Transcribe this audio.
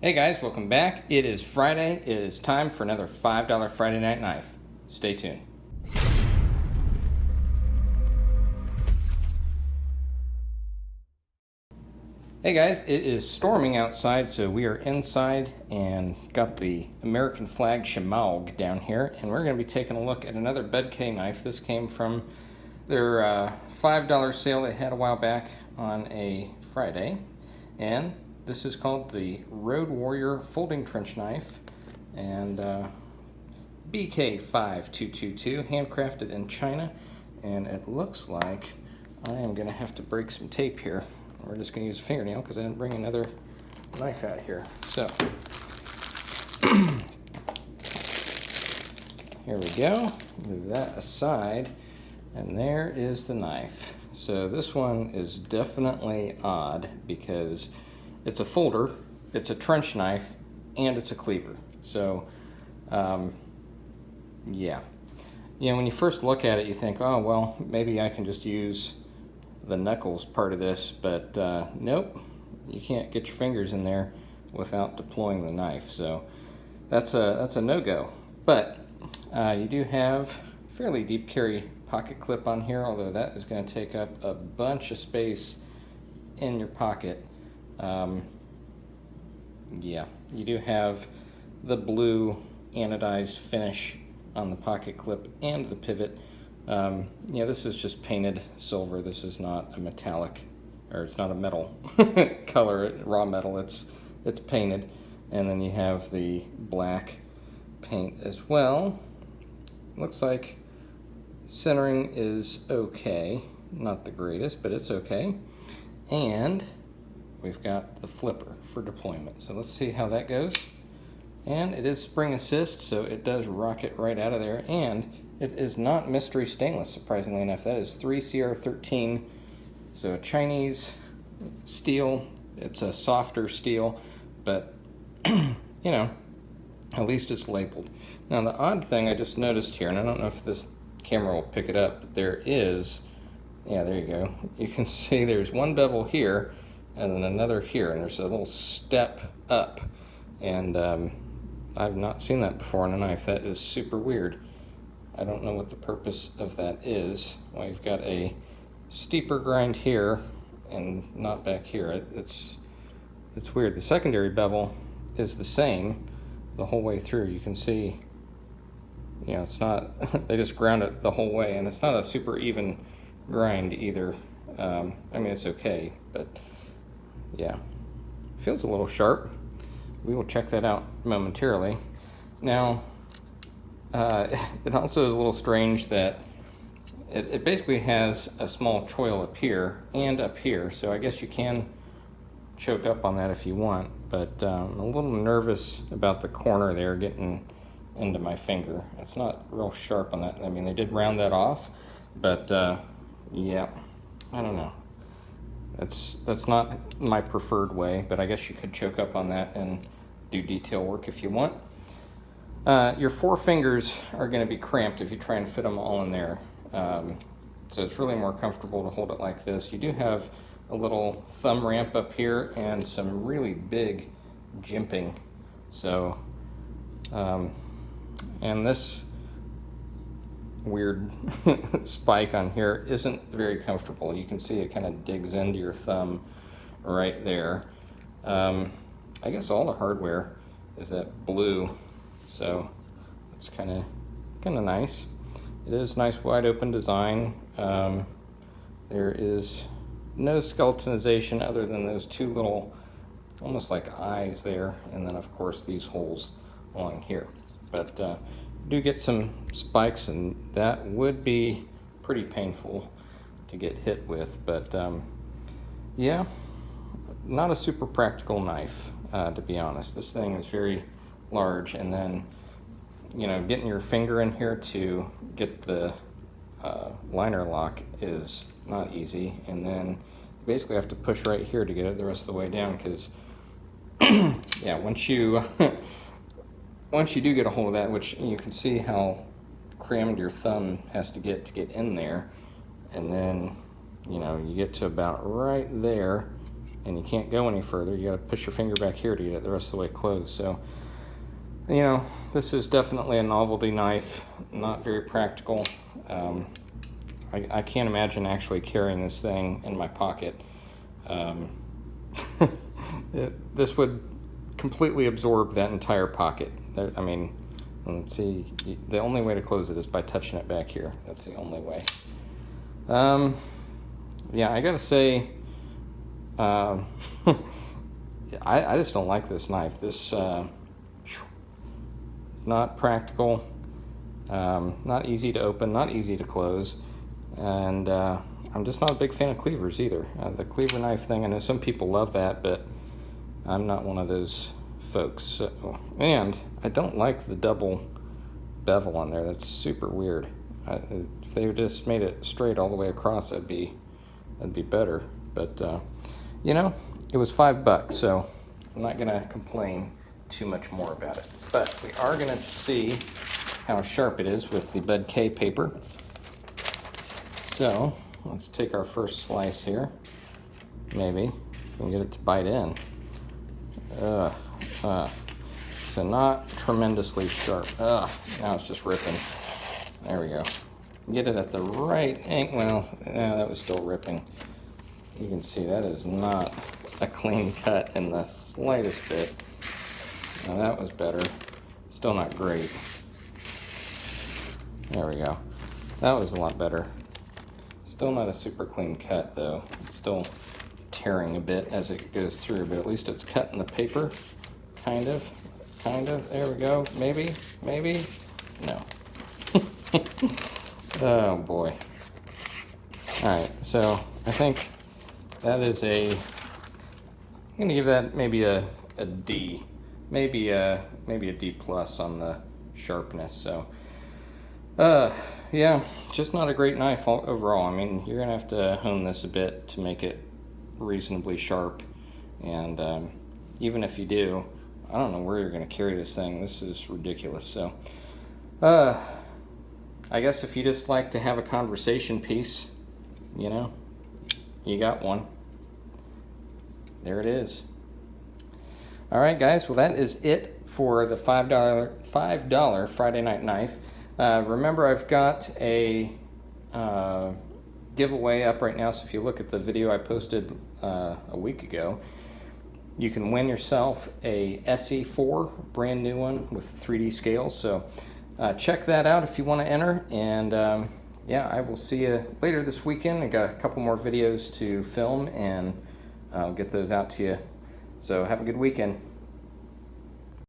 Hey guys, welcome back. It is Friday. It is time for another $5 Friday Night Knife. Stay tuned. Hey guys, it is storming outside, so we are inside and got the American flag Shemaug down here, and we're going to be taking a look at another Bedkay knife. This came from their $5 sale they had a while back on a Friday, and this is called the Road Warrior Folding Trench Knife, and BK5222, handcrafted in China, and it looks like I am going to have to break some tape here. We're just going to use a fingernail because I didn't bring another knife out here. So, here we go. Move that aside, and there is the knife. So this one is definitely odd because it's a folder, it's a trench knife, and it's a cleaver. So, yeah. You know, when you first look at it, you think, oh, well, maybe I can just use the knuckles part of this, but nope, you can't get your fingers in there without deploying the knife. So that's a no-go. But you do have fairly deep carry pocket clip on here, although that is going to take up a bunch of space in your pocket. Yeah, you do have the blue anodized finish on the pocket clip and the pivot. Yeah, this is just painted silver. This is not a metallic, or it's not a metal color, raw metal. It's painted, and then you have the black paint as well. Looks like centering is okay, not the greatest, but it's okay. And we've got the flipper for deployment. So let's see how that goes. And it is spring assist, so it does rocket right out of there. And it is not mystery stainless, surprisingly enough. That is 3CR13, so a Chinese steel. It's a softer steel, but you know, at least it's labeled. Now the odd thing I just noticed here, and I don't know if this camera will pick it up, but there is, yeah, there you go. You can see there's one bevel here, and then another here, and there's a little step up. And I've not seen that before on a knife. That is super weird. I don't know what the purpose of that is. Well, you've got a steeper grind here and not back here. It's weird. The secondary bevel is the same the whole way through. You can see, you know, it's not, they just ground it the whole way, and it's not a super even grind either. I mean, it's okay, but yeah, feels a little sharp. We will check that out momentarily. Now, it also is a little strange that it basically has a small choil up here and up here, so I guess you can choke up on that if you want, but I'm a little nervous about the corner there getting into my finger. It's not real sharp on that. I mean, they did round that off, but yeah, I don't know. That's not my preferred way, but I guess you could choke up on that and do detail work if you want. Your four fingers are going to be cramped if you try and fit them all in there. So it's really more comfortable to hold it like this. You do have a little thumb ramp up here and some really big jimping. So, and this weird spike on here isn't very comfortable. You can see it kind of digs into your thumb right there. I guess all the hardware is that blue, so it's kind of nice. It is nice wide open design. There is no skeletonization other than those two little, almost like eyes there, and then of course these holes along here. But do get some spikes, and that would be pretty painful to get hit with, but yeah, not a super practical knife, to be honest. This thing is very large, and then, you know, getting your finger in here to get the liner lock is not easy, and then you basically have to push right here to get it the rest of the way down, because yeah, once you do get a hold of that, which you can see how crammed your thumb has to get in there, and then, you know, you get to about right there, and you can't go any further. You got to push your finger back here to get it the rest of the way closed. So, you know, this is definitely a novelty knife, not very practical. I can't imagine actually carrying this thing in my pocket. This would completely absorb that entire pocket. I mean, let's see, the only way to close it is by touching it back here. That's the only way. Yeah, I gotta say, I just don't like this knife. This it's not practical, not easy to open, not easy to close, and I'm just not a big fan of cleavers either. The cleaver knife thing, I know some people love that, but I'm not one of those folks. So, and I don't like the double bevel on there. That's super weird. If they just made it straight all the way across, that'd be better. But you know, it was $5, so I'm not gonna complain too much more about it. But we are gonna see how sharp it is with the Bud K paper. So let's take our first slice here. Maybe if we can get it to bite in. So not tremendously sharp. Now it's just ripping. There we go. Get it at the right angle. Well, that was still ripping. You can see that is not a clean cut in the slightest bit. Now that was better. Still not great. There we go. That was a lot better. Still not a super clean cut though. It's still tearing a bit as it goes through, but at least it's cutting the paper. Kind of. There we go. Maybe. No. Oh boy. Alright, so I think that is I'm gonna give that maybe a D. Maybe a D plus on the sharpness. So yeah, just not a great knife overall. I mean, you're gonna have to hone this a bit to make it reasonably sharp, and even if you do, I don't know where you're gonna carry this thing. This is ridiculous. So I guess if you just like to have a conversation piece, you know, you got one. There it is. All right, guys. Well, that is it for the $5 Friday Night Knife. Remember, I've got a giveaway up right now. So if you look at the video I posted a week ago, you can win yourself a SE4, brand new one with 3D scales. So check that out if you want to enter. And yeah, I will see you later this weekend. I got a couple more videos to film, and I'll get those out to you. So have a good weekend.